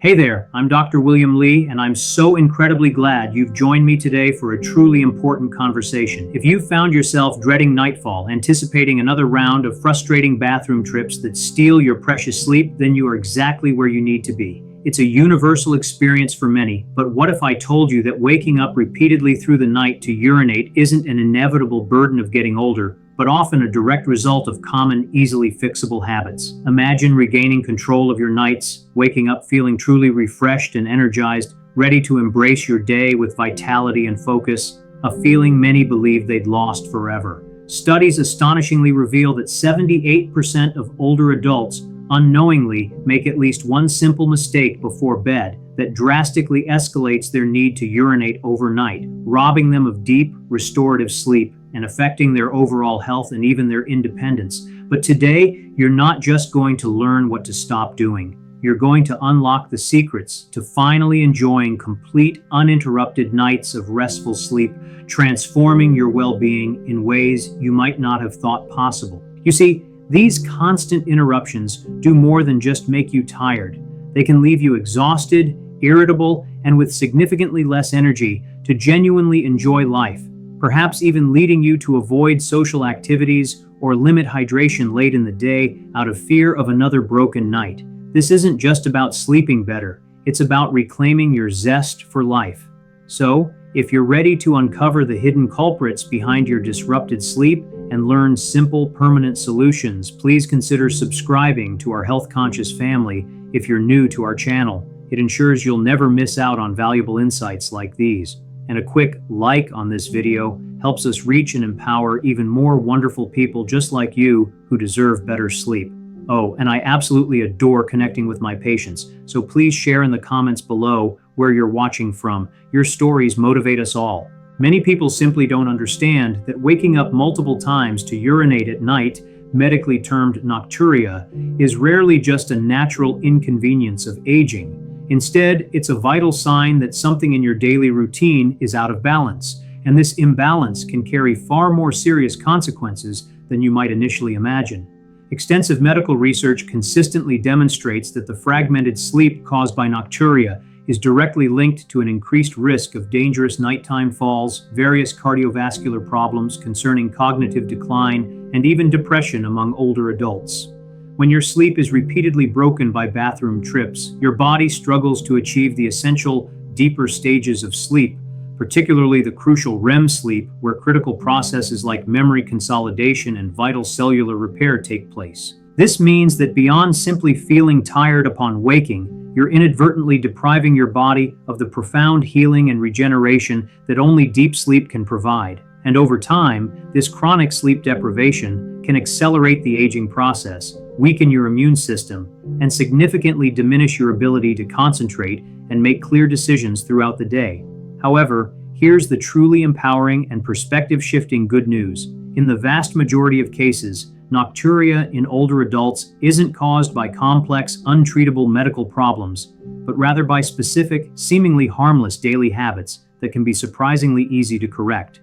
Hey there, I'm Dr. William Lee, and I'm so incredibly glad you've joined me today for a truly important conversation. If you've found yourself dreading nightfall, anticipating another round of frustrating bathroom trips that steal your precious sleep, then you are exactly where you need to be. It's a universal experience for many, but what if I told you that waking up repeatedly through the night to urinate isn't an inevitable burden of getting older, but often a direct result of common, easily fixable habits? Imagine regaining control of your nights, waking up feeling truly refreshed and energized, ready to embrace your day with vitality and focus, a feeling many believe they'd lost forever. Studies astonishingly reveal that 78% of older adults unknowingly make at least one simple mistake before bed that drastically escalates their need to urinate overnight, robbing them of deep, restorative sleep and affecting their overall health and even their independence. But today, you're not just going to learn what to stop doing. You're going to unlock the secrets to finally enjoying complete, uninterrupted nights of restful sleep, transforming your well-being in ways you might not have thought possible. You see, these constant interruptions do more than just make you tired. They can leave you exhausted, irritable, and with significantly less energy to genuinely enjoy life, perhaps even leading you to avoid social activities or limit hydration late in the day out of fear of another broken night. This isn't just about sleeping better, it's about reclaiming your zest for life. So, if you're ready to uncover the hidden culprits behind your disrupted sleep and learn simple, permanent solutions, please consider subscribing to our health-conscious family if you're new to our channel. It ensures you'll never miss out on valuable insights like these. And a quick like on this video helps us reach and empower even more wonderful people just like you who deserve better sleep. Oh, and I absolutely adore connecting with my patients, so please share in the comments below where you're watching from. Your stories motivate us all. Many people simply don't understand that waking up multiple times to urinate at night, medically termed nocturia, is rarely just a natural inconvenience of aging. Instead, it's a vital sign that something in your daily routine is out of balance, and this imbalance can carry far more serious consequences than you might initially imagine. Extensive medical research consistently demonstrates that the fragmented sleep caused by nocturia is directly linked to an increased risk of dangerous nighttime falls, various cardiovascular problems concerning cognitive decline, and even depression among older adults. When your sleep is repeatedly broken by bathroom trips, your body struggles to achieve the essential, deeper stages of sleep, particularly the crucial REM sleep, where critical processes like memory consolidation and vital cellular repair take place. This means that beyond simply feeling tired upon waking, you're inadvertently depriving your body of the profound healing and regeneration that only deep sleep can provide. And over time, this chronic sleep deprivation can accelerate the aging process, weaken your immune system, and significantly diminish your ability to concentrate and make clear decisions throughout the day. However, here's the truly empowering and perspective-shifting good news. In the vast majority of cases, nocturia in older adults isn't caused by complex, untreatable medical problems, but rather by specific, seemingly harmless daily habits that can be surprisingly easy to correct.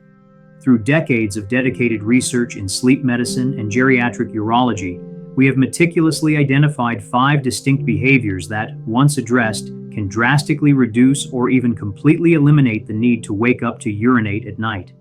Through decades of dedicated research in sleep medicine and geriatric urology, we have meticulously identified 5 distinct behaviors that, once addressed, can drastically reduce or even completely eliminate the need to wake up to urinate at night.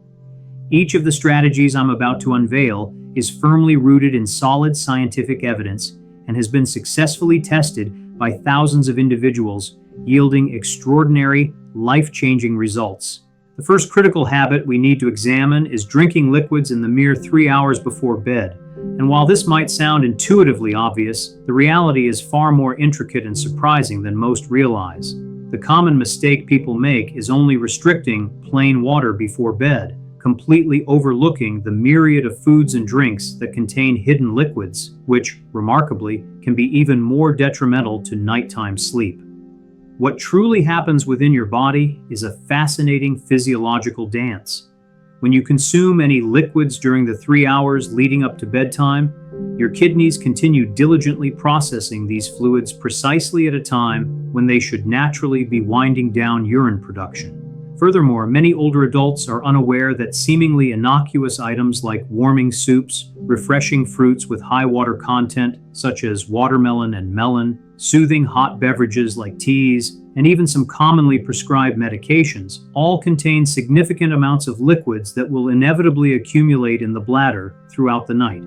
Each of the strategies I'm about to unveil is firmly rooted in solid scientific evidence and has been successfully tested by thousands of individuals, yielding extraordinary, life-changing results. The first critical habit we need to examine is drinking liquids in the mere 3 hours before bed. And while this might sound intuitively obvious, the reality is far more intricate and surprising than most realize. The common mistake people make is only restricting plain water before bed, completely overlooking the myriad of foods and drinks that contain hidden liquids, which, remarkably, can be even more detrimental to nighttime sleep. What truly happens within your body is a fascinating physiological dance. When you consume any liquids during the 3 hours leading up to bedtime, your kidneys continue diligently processing these fluids precisely at a time when they should naturally be winding down urine production. Furthermore, many older adults are unaware that seemingly innocuous items like warming soups, refreshing fruits with high water content, such as watermelon and melon, soothing hot beverages like teas, and even some commonly prescribed medications, all contain significant amounts of liquids that will inevitably accumulate in the bladder throughout the night.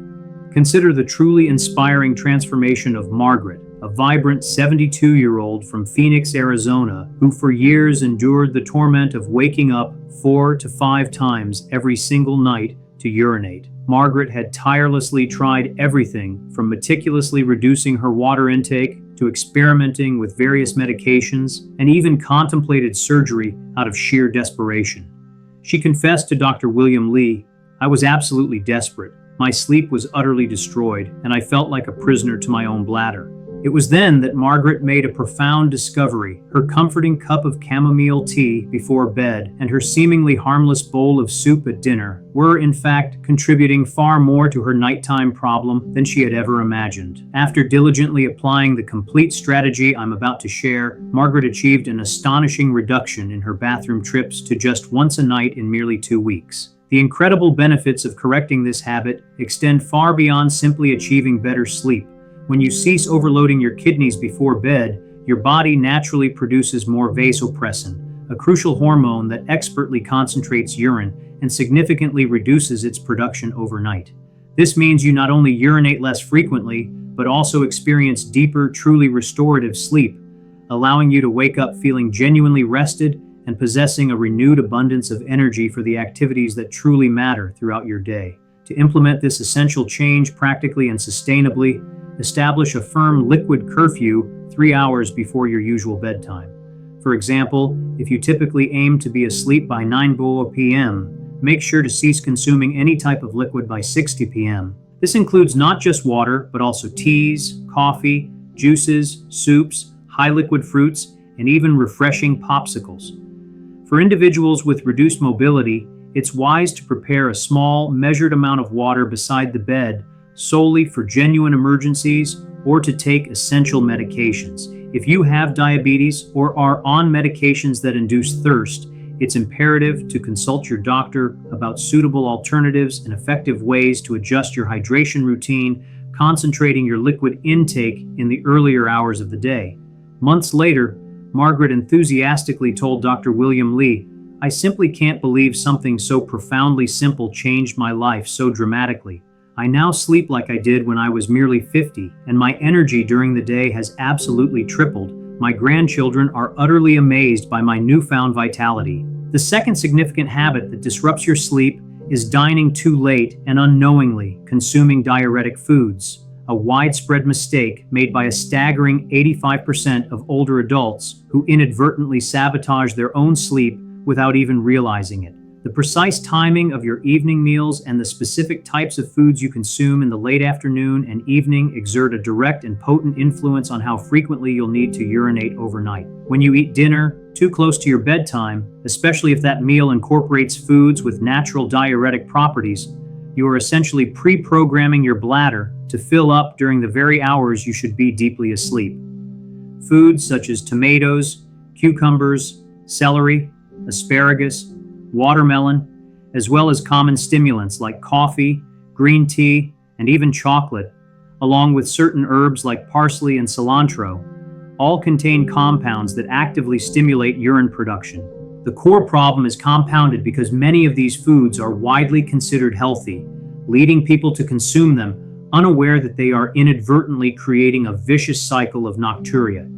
Consider the truly inspiring transformation of Margaret, a vibrant 72-year-old from Phoenix, Arizona, who for years endured the torment of waking up 4 to 5 times every single night to urinate. Margaret had tirelessly tried everything from meticulously reducing her water intake to experimenting with various medications and even contemplated surgery out of sheer desperation. She confessed to Dr. William Lee, "I was absolutely desperate. My sleep was utterly destroyed, and I felt like a prisoner to my own bladder." It was then that Margaret made a profound discovery. Her comforting cup of chamomile tea before bed and her seemingly harmless bowl of soup at dinner were, in fact, contributing far more to her nighttime problem than she had ever imagined. After diligently applying the complete strategy I'm about to share, Margaret achieved an astonishing reduction in her bathroom trips to just once a night in merely 2 weeks. The incredible benefits of correcting this habit extend far beyond simply achieving better sleep. When you cease overloading your kidneys before bed, your body naturally produces more vasopressin, a crucial hormone that expertly concentrates urine and significantly reduces its production overnight. This means you not only urinate less frequently, but also experience deeper, truly restorative sleep, allowing you to wake up feeling genuinely rested and possessing a renewed abundance of energy for the activities that truly matter throughout your day. To implement this essential change practically and sustainably, establish a firm liquid curfew 3 hours before your usual bedtime. For example, if you typically aim to be asleep by 9 p.m., make sure to cease consuming any type of liquid by 6 p.m. This includes not just water, but also teas, coffee, juices, soups, high liquid fruits, and even refreshing popsicles. For individuals with reduced mobility, it's wise to prepare a small, measured amount of water beside the bed solely for genuine emergencies or to take essential medications. If you have diabetes or are on medications that induce thirst, it's imperative to consult your doctor about suitable alternatives and effective ways to adjust your hydration routine, concentrating your liquid intake in the earlier hours of the day. Months later, Margaret enthusiastically told Dr. William Lee, "I simply can't believe something so profoundly simple changed my life so dramatically. I now sleep like I did when I was merely 50, and my energy during the day has absolutely tripled. My grandchildren are utterly amazed by my newfound vitality." The second significant habit that disrupts your sleep is dining too late and unknowingly consuming diuretic foods, a widespread mistake made by a staggering 85% of older adults who inadvertently sabotage their own sleep without even realizing it. The precise timing of your evening meals and the specific types of foods you consume in the late afternoon and evening exert a direct and potent influence on how frequently you'll need to urinate overnight. When you eat dinner too close to your bedtime, especially if that meal incorporates foods with natural diuretic properties, you are essentially pre-programming your bladder to fill up during the very hours you should be deeply asleep. Foods such as tomatoes, cucumbers, celery, asparagus, watermelon, as well as common stimulants like coffee, green tea, and even chocolate, along with certain herbs like parsley and cilantro, all contain compounds that actively stimulate urine production. The core problem is compounded because many of these foods are widely considered healthy, leading people to consume them unaware that they are inadvertently creating a vicious cycle of nocturia.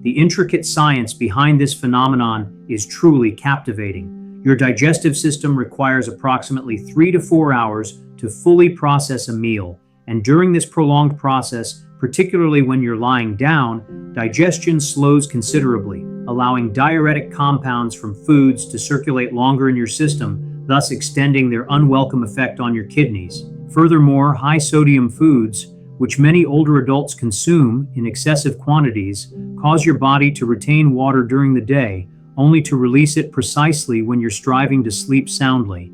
The intricate science behind this phenomenon is truly captivating. Your digestive system requires approximately 3 to 4 hours to fully process a meal, and during this prolonged process, particularly when you're lying down, digestion slows considerably, allowing diuretic compounds from foods to circulate longer in your system, thus extending their unwelcome effect on your kidneys. Furthermore, high-sodium foods, which many older adults consume in excessive quantities, cause your body to retain water during the day, only to release it precisely when you're striving to sleep soundly.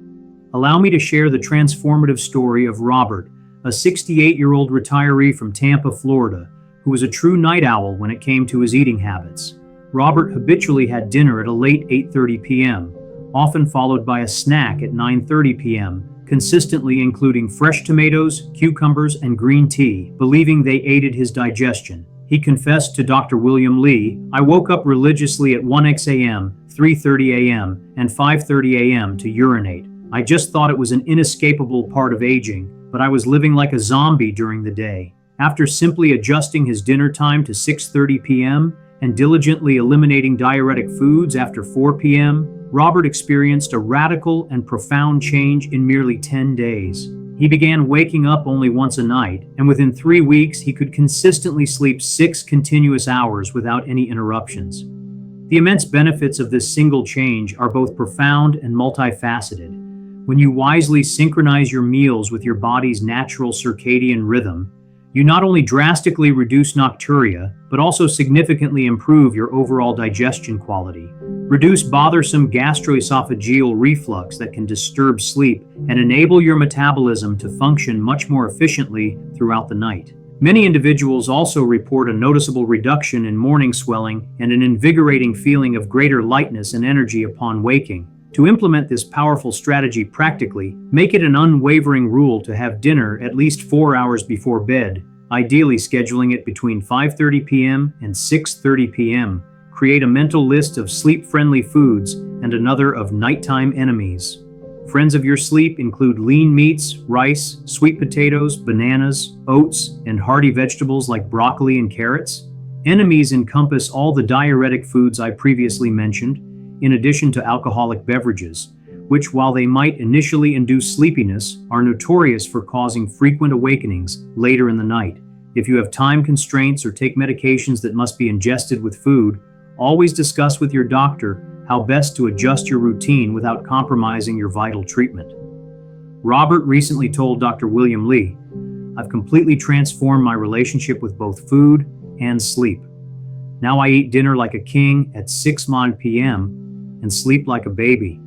Allow me to share the transformative story of Robert, a 68-year-old retiree from Tampa, Florida, who was a true night owl when it came to his eating habits. Robert habitually had dinner at a late 8:30 p.m., often followed by a snack at 9:30 p.m., consistently including fresh tomatoes, cucumbers, and green tea, believing they aided his digestion. He confessed to Dr. William Lee, "I woke up religiously at 1 a.m., 3:30 a.m., and 5:30 a.m. to urinate. I just thought it was an inescapable part of aging, but I was living like a zombie during the day." After simply adjusting his dinner time to 6:30 p.m. and diligently eliminating diuretic foods after 4 p.m., Robert experienced a radical and profound change in merely 10 days. He began waking up only once a night, and within 3 weeks he could consistently sleep 6 continuous hours without any interruptions. The immense benefits of this single change are both profound and multifaceted. When you wisely synchronize your meals with your body's natural circadian rhythm, you not only drastically reduce nocturia, but also significantly improve your overall digestion quality, reduce bothersome gastroesophageal reflux that can disturb sleep, and enable your metabolism to function much more efficiently throughout the night. Many individuals also report a noticeable reduction in morning swelling and an invigorating feeling of greater lightness and energy upon waking. To implement this powerful strategy practically, make it an unwavering rule to have dinner at least 4 hours before bed, ideally scheduling it between 5:30 p.m. and 6:30 p.m. Create a mental list of sleep-friendly foods and another of nighttime enemies. Friends of your sleep include lean meats, rice, sweet potatoes, bananas, oats, and hearty vegetables like broccoli and carrots. Enemies encompass all the diuretic foods I previously mentioned, in addition to alcoholic beverages, which, while they might initially induce sleepiness, are notorious for causing frequent awakenings later in the night. If you have time constraints or take medications that must be ingested with food, always discuss with your doctor how best to adjust your routine without compromising your vital treatment. Robert recently told Dr. William Lee, "I've completely transformed my relationship with both food and sleep. Now I eat dinner like a king at 6 p.m. and sleep like a baby.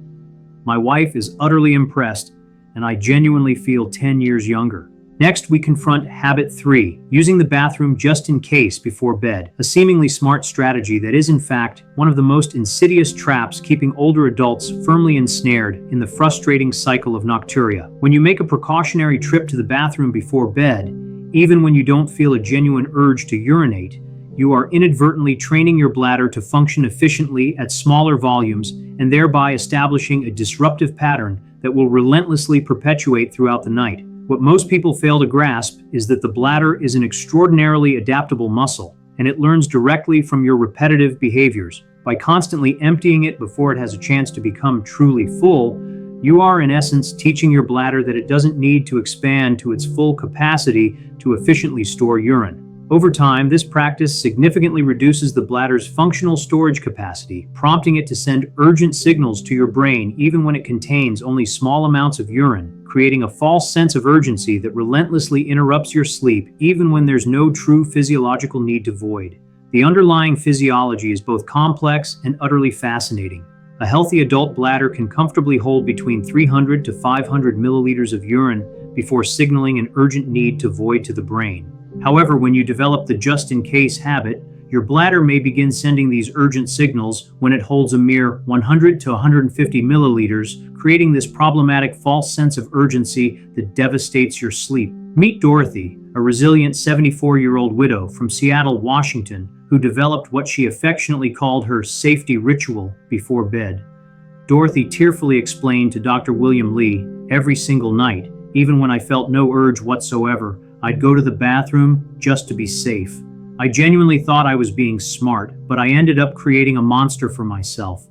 My wife is utterly impressed, and I genuinely feel 10 years younger." Next, we confront habit 3, using the bathroom just in case before bed, a seemingly smart strategy that is in fact one of the most insidious traps keeping older adults firmly ensnared in the frustrating cycle of nocturia. When you make a precautionary trip to the bathroom before bed, even when you don't feel a genuine urge to urinate, you are inadvertently training your bladder to function efficiently at smaller volumes and thereby establishing a disruptive pattern that will relentlessly perpetuate throughout the night. What most people fail to grasp is that the bladder is an extraordinarily adaptable muscle, and it learns directly from your repetitive behaviors. By constantly emptying it before it has a chance to become truly full, you are in essence teaching your bladder that it doesn't need to expand to its full capacity to efficiently store urine. Over time, this practice significantly reduces the bladder's functional storage capacity, prompting it to send urgent signals to your brain even when it contains only small amounts of urine, creating a false sense of urgency that relentlessly interrupts your sleep even when there's no true physiological need to void. The underlying physiology is both complex and utterly fascinating. A healthy adult bladder can comfortably hold between 300 to 500 milliliters of urine before signaling an urgent need to void to the brain. However, when you develop the just-in-case habit, your bladder may begin sending these urgent signals when it holds a mere 100 to 150 milliliters, creating this problematic false sense of urgency that devastates your sleep. Meet Dorothy, a resilient 74-year-old widow from Seattle, Washington, who developed what she affectionately called her safety ritual before bed. Dorothy tearfully explained to Dr. William Lee, "Every single night, even when I felt no urge whatsoever, I'd go to the bathroom just to be safe. I genuinely thought I was being smart, but I ended up creating a monster for myself."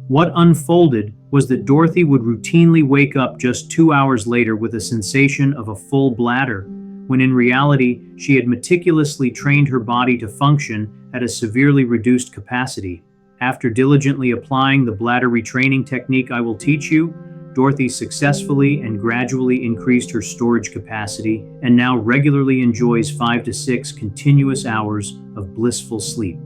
What unfolded was that Dorothy would routinely wake up just 2 hours later with a sensation of a full bladder, when in reality, she had meticulously trained her body to function at a severely reduced capacity. After diligently applying the bladder retraining technique I will teach you, Dorothy successfully and gradually increased her storage capacity and now regularly enjoys 5 to 6 continuous hours of blissful sleep.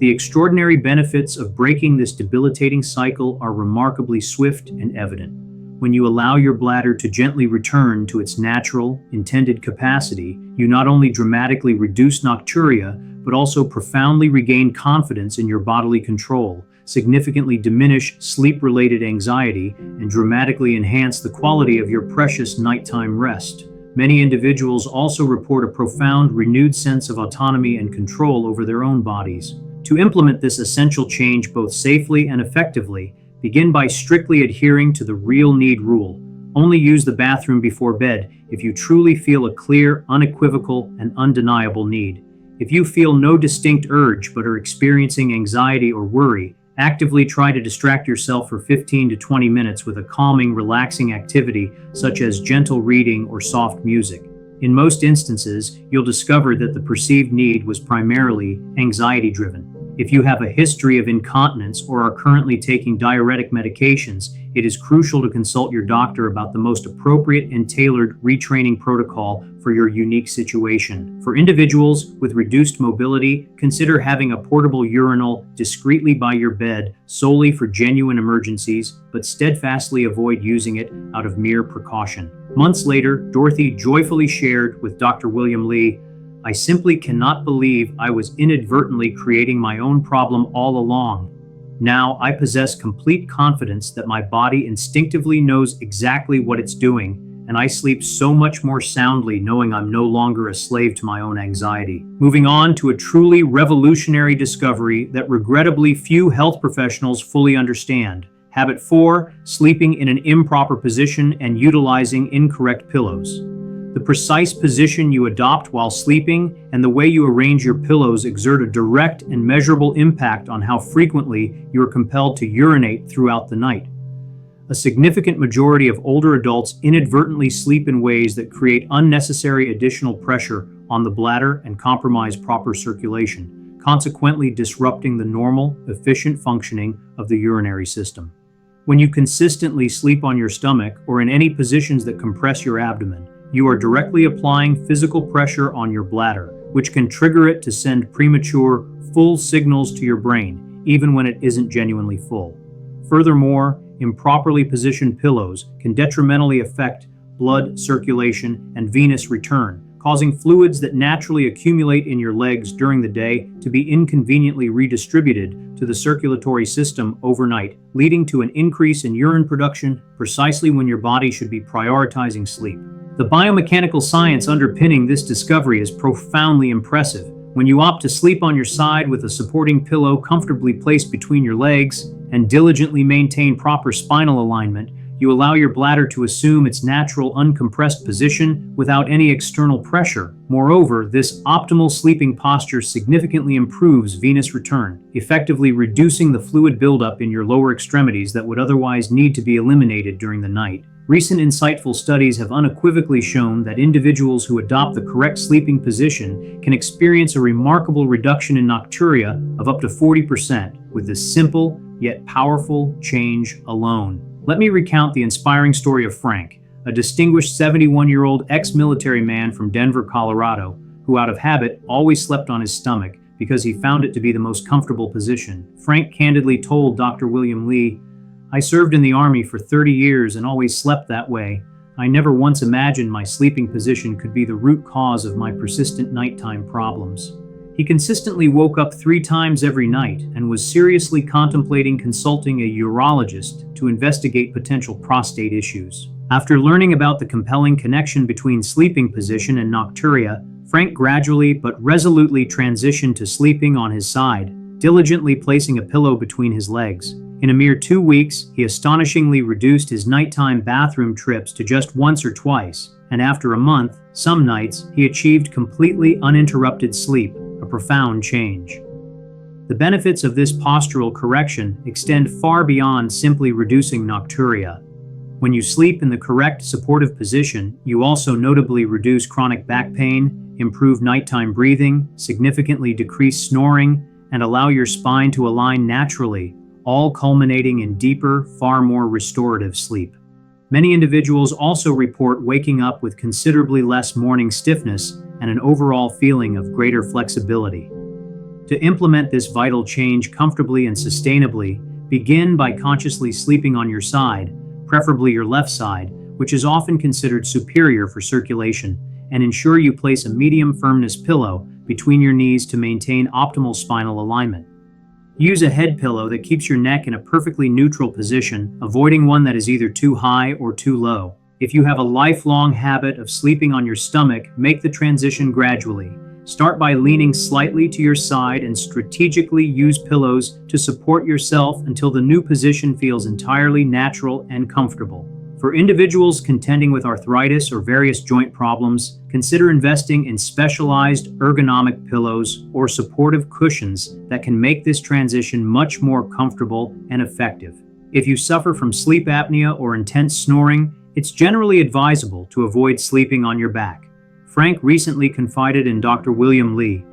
The extraordinary benefits of breaking this debilitating cycle are remarkably swift and evident. When you allow your bladder to gently return to its natural, intended capacity, you not only dramatically reduce nocturia, but also profoundly regain confidence in your bodily control, significantly diminish sleep-related anxiety, and dramatically enhance the quality of your precious nighttime rest. Many individuals also report a profound, renewed sense of autonomy and control over their own bodies. To implement this essential change both safely and effectively, begin by strictly adhering to the real need rule. Only use the bathroom before bed if you truly feel a clear, unequivocal, and undeniable need. If you feel no distinct urge but are experiencing anxiety or worry, actively try to distract yourself for 15 to 20 minutes with a calming, relaxing activity such as gentle reading or soft music. In most instances, you'll discover that the perceived need was primarily anxiety-driven. If you have a history of incontinence or are currently taking diuretic medications, it is crucial to consult your doctor about the most appropriate and tailored retraining protocol for your unique situation. For individuals with reduced mobility, consider having a portable urinal discreetly by your bed solely for genuine emergencies, but steadfastly avoid using it out of mere precaution. Months later, Dorothy joyfully shared with Dr. William Lee, "I simply cannot believe I was inadvertently creating my own problem all along. Now I possess complete confidence that my body instinctively knows exactly what it's doing, and I sleep so much more soundly knowing I'm no longer a slave to my own anxiety." Moving on to a truly revolutionary discovery that regrettably few health professionals fully understand. Habit 4, sleeping in an improper position and utilizing incorrect pillows. The precise position you adopt while sleeping and the way you arrange your pillows exert a direct and measurable impact on how frequently you are compelled to urinate throughout the night. A significant majority of older adults inadvertently sleep in ways that create unnecessary additional pressure on the bladder and compromise proper circulation, consequently disrupting the normal, efficient functioning of the urinary system. When you consistently sleep on your stomach or in any positions that compress your abdomen, you are directly applying physical pressure on your bladder, which can trigger it to send premature, full signals to your brain, even when it isn't genuinely full. Furthermore, improperly positioned pillows can detrimentally affect blood circulation and venous return, causing fluids that naturally accumulate in your legs during the day to be inconveniently redistributed to the circulatory system overnight, leading to an increase in urine production precisely when your body should be prioritizing sleep. The biomechanical science underpinning this discovery is profoundly impressive. When you opt to sleep on your side with a supporting pillow comfortably placed between your legs and diligently maintain proper spinal alignment, you allow your bladder to assume its natural uncompressed position without any external pressure. Moreover, this optimal sleeping posture significantly improves venous return, effectively reducing the fluid buildup in your lower extremities that would otherwise need to be eliminated during the night. Recent insightful studies have unequivocally shown that individuals who adopt the correct sleeping position can experience a remarkable reduction in nocturia of up to 40% with this simple yet powerful change alone. Let me recount the inspiring story of Frank, a distinguished 71-year-old ex-military man from Denver, Colorado, who out of habit always slept on his stomach because he found it to be the most comfortable position. Frank candidly told Dr. William Lee, "I served in the Army for 30 years and always slept that way. I never once imagined my sleeping position could be the root cause of my persistent nighttime problems." He consistently woke up 3 times every night and was seriously contemplating consulting a urologist to investigate potential prostate issues. After learning about the compelling connection between sleeping position and nocturia, Frank gradually but resolutely transitioned to sleeping on his side, diligently placing a pillow between his legs. In a mere 2 weeks, he astonishingly reduced his nighttime bathroom trips to just once or twice, and after a month, some nights, he achieved completely uninterrupted sleep, a profound change. The benefits of this postural correction extend far beyond simply reducing nocturia. When you sleep in the correct supportive position, you also notably reduce chronic back pain, improve nighttime breathing, significantly decrease snoring, and allow your spine to align naturally, all culminating in deeper, far more restorative sleep. Many individuals also report waking up with considerably less morning stiffness and an overall feeling of greater flexibility. To implement this vital change comfortably and sustainably, begin by consciously sleeping on your side, preferably your left side, which is often considered superior for circulation, and ensure you place a medium firmness pillow between your knees to maintain optimal spinal alignment. Use a head pillow that keeps your neck in a perfectly neutral position, avoiding one that is either too high or too low. If you have a lifelong habit of sleeping on your stomach, make the transition gradually. Start by leaning slightly to your side and strategically use pillows to support yourself until the new position feels entirely natural and comfortable. For individuals contending with arthritis or various joint problems, consider investing in specialized ergonomic pillows or supportive cushions that can make this transition much more comfortable and effective. If you suffer from sleep apnea or intense snoring, it's generally advisable to avoid sleeping on your back. Frank recently confided in Dr. William Lee,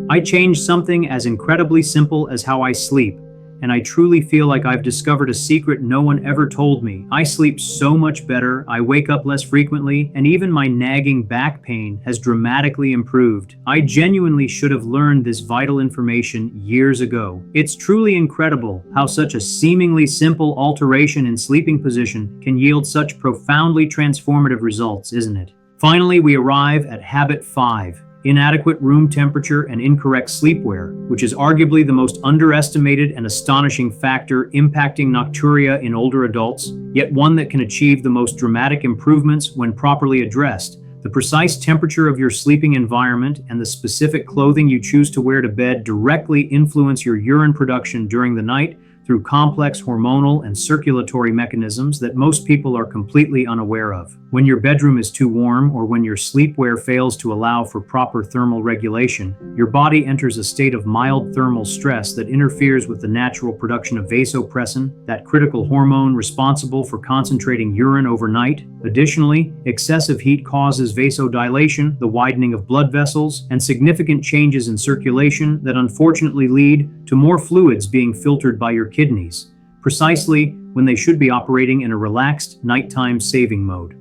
"I changed something as incredibly simple as how I sleep, and I truly feel like I've discovered a secret no one ever told me. I sleep so much better, I wake up less frequently, and even my nagging back pain has dramatically improved. I genuinely should have learned this vital information years ago." It's truly incredible how such a seemingly simple alteration in sleeping position can yield such profoundly transformative results, isn't it? Finally, we arrive at habit 5. Inadequate room temperature and incorrect sleepwear, which is arguably the most underestimated and astonishing factor impacting nocturia in older adults, yet one that can achieve the most dramatic improvements when properly addressed. The precise temperature of your sleeping environment and the specific clothing you choose to wear to bed directly influence your urine production during the night through complex hormonal and circulatory mechanisms that most people are completely unaware of. When your bedroom is too warm or when your sleepwear fails to allow for proper thermal regulation, your body enters a state of mild thermal stress that interferes with the natural production of vasopressin, that critical hormone responsible for concentrating urine overnight. Additionally, excessive heat causes vasodilation, the widening of blood vessels, and significant changes in circulation that unfortunately lead to more fluids being filtered by your kidneys, precisely when they should be operating in a relaxed nighttime saving mode.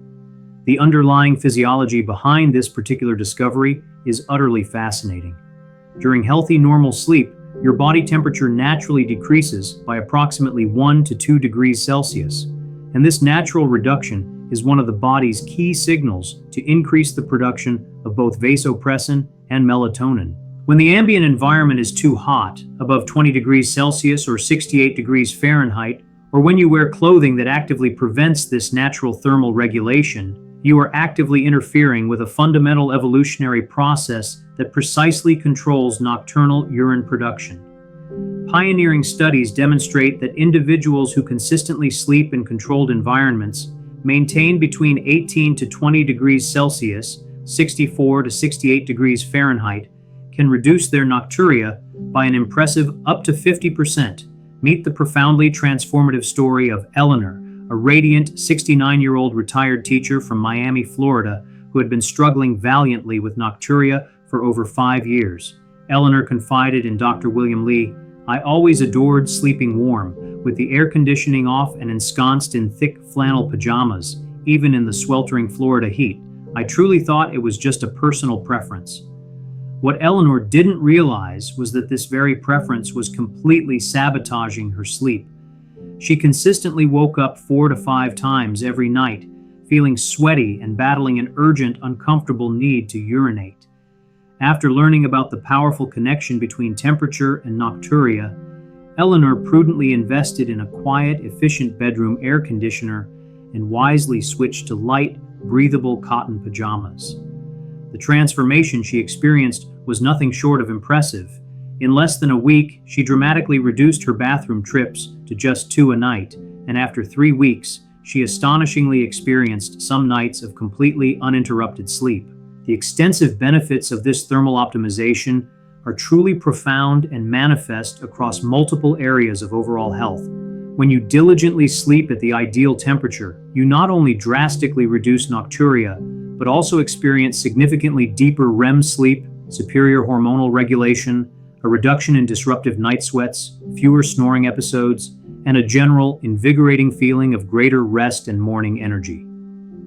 The underlying physiology behind this particular discovery is utterly fascinating. During healthy normal sleep, your body temperature naturally decreases by approximately 1 to 2 degrees Celsius, and this natural reduction is one of the body's key signals to increase the production of both vasopressin and melatonin. When the ambient environment is too hot, above 20 degrees Celsius or 68 degrees Fahrenheit, or when you wear clothing that actively prevents this natural thermal regulation, you are actively interfering with a fundamental evolutionary process that precisely controls nocturnal urine production. Pioneering studies demonstrate that individuals who consistently sleep in controlled environments maintain between 18 to 20 degrees Celsius, 64 to 68 degrees Fahrenheit, can reduce their nocturia by an impressive up to 50%. Meet the profoundly transformative story of Eleanor, a radiant 69-year-old retired teacher from Miami, Florida, who had been struggling valiantly with nocturia for over 5 years. Eleanor confided in Dr. William Lee, "I always adored sleeping warm, with the air conditioning off and ensconced in thick flannel pajamas, even in the sweltering Florida heat. I truly thought it was just a personal preference." What Eleanor didn't realize was that this very preference was completely sabotaging her sleep. She consistently woke up 4 to 5 times every night, feeling sweaty and battling an urgent, uncomfortable need to urinate. After learning about the powerful connection between temperature and nocturia, Eleanor prudently invested in a quiet, efficient bedroom air conditioner and wisely switched to light, breathable cotton pajamas. The transformation she experienced was nothing short of impressive. In less than a week, she dramatically reduced her bathroom trips to just 2 a night, and after 3 weeks, she astonishingly experienced some nights of completely uninterrupted sleep. The extensive benefits of this thermal optimization are truly profound and manifest across multiple areas of overall health. When you diligently sleep at the ideal temperature, you not only drastically reduce nocturia, but also experience significantly deeper REM sleep, superior hormonal regulation, a reduction in disruptive night sweats, fewer snoring episodes, and a general, invigorating feeling of greater rest and morning energy.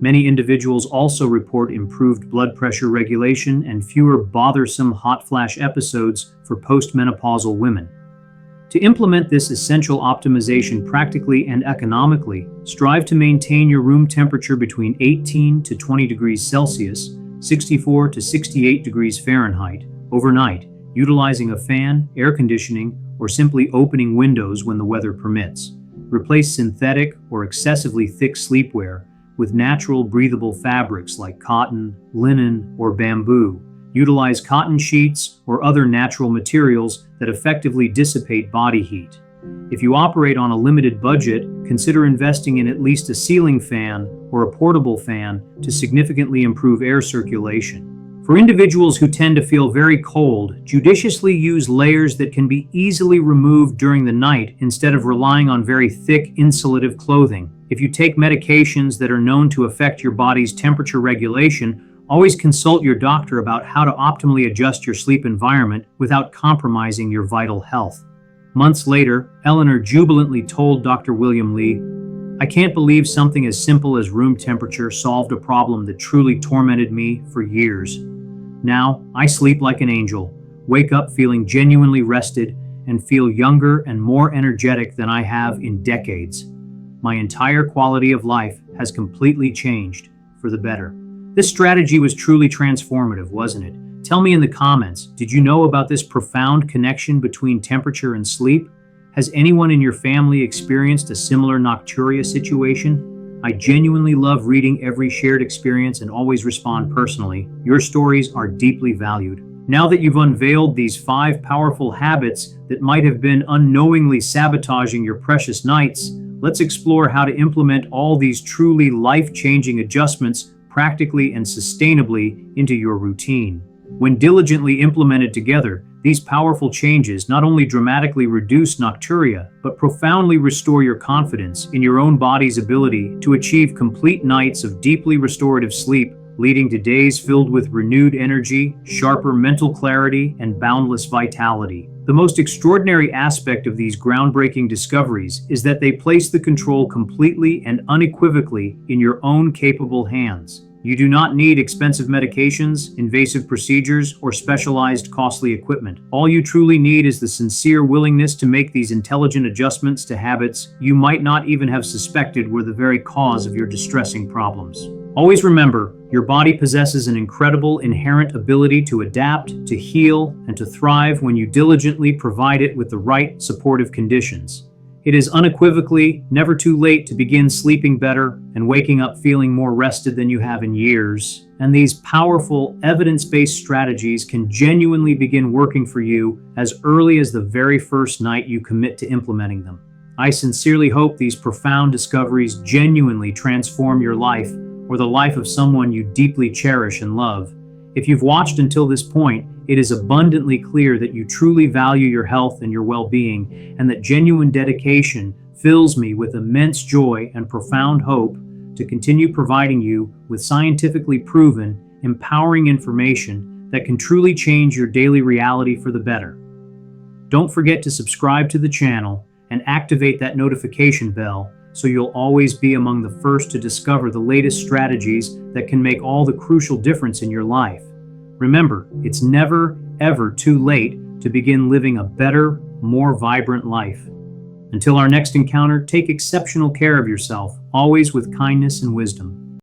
Many individuals also report improved blood pressure regulation and fewer bothersome hot flash episodes for postmenopausal women. To implement this essential optimization practically and economically, strive to maintain your room temperature between 18 to 20 degrees Celsius, 64 to 68 degrees Fahrenheit, overnight, utilizing a fan, air conditioning, or simply opening windows when the weather permits. Replace synthetic or excessively thick sleepwear with natural breathable fabrics like cotton, linen, or bamboo. Utilize cotton sheets or other natural materials that effectively dissipate body heat. If you operate on a limited budget, consider investing in at least a ceiling fan or a portable fan to significantly improve air circulation. For individuals who tend to feel very cold, judiciously use layers that can be easily removed during the night instead of relying on very thick, insulative clothing. If you take medications that are known to affect your body's temperature regulation, always consult your doctor about how to optimally adjust your sleep environment without compromising your vital health. Months later, Eleanor jubilantly told Dr. William Lee, "I can't believe something as simple as room temperature solved a problem that truly tormented me for years. Now, I sleep like an angel, wake up feeling genuinely rested, and feel younger and more energetic than I have in decades. My entire quality of life has completely changed for the better." This strategy was truly transformative, wasn't it? Tell me in the comments, did you know about this profound connection between temperature and sleep? Has anyone in your family experienced a similar nocturia situation? I genuinely love reading every shared experience and always respond personally. Your stories are deeply valued. Now that you've unveiled these 5 powerful habits that might have been unknowingly sabotaging your precious nights, let's explore how to implement all these truly life-changing adjustments practically and sustainably into your routine. When diligently implemented together, these powerful changes not only dramatically reduce nocturia, but profoundly restore your confidence in your own body's ability to achieve complete nights of deeply restorative sleep, leading to days filled with renewed energy, sharper mental clarity, and boundless vitality. The most extraordinary aspect of these groundbreaking discoveries is that they place the control completely and unequivocally in your own capable hands. You do not need expensive medications, invasive procedures, or specialized costly equipment. All you truly need is the sincere willingness to make these intelligent adjustments to habits you might not even have suspected were the very cause of your distressing problems. Always remember, your body possesses an incredible inherent ability to adapt, to heal, and to thrive when you diligently provide it with the right supportive conditions. It is unequivocally never too late to begin sleeping better and waking up feeling more rested than you have in years. And these powerful, evidence-based strategies can genuinely begin working for you as early as the very first night you commit to implementing them. I sincerely hope these profound discoveries genuinely transform your life or the life of someone you deeply cherish and love. If you've watched until this point, it is abundantly clear that you truly value your health and your well-being, and that genuine dedication fills me with immense joy and profound hope to continue providing you with scientifically proven, empowering information that can truly change your daily reality for the better. Don't forget to subscribe to the channel and activate that notification bell so you'll always be among the first to discover the latest strategies that can make all the crucial difference in your life. Remember, it's never, ever too late to begin living a better, more vibrant life. Until our next encounter, take exceptional care of yourself, always with kindness and wisdom.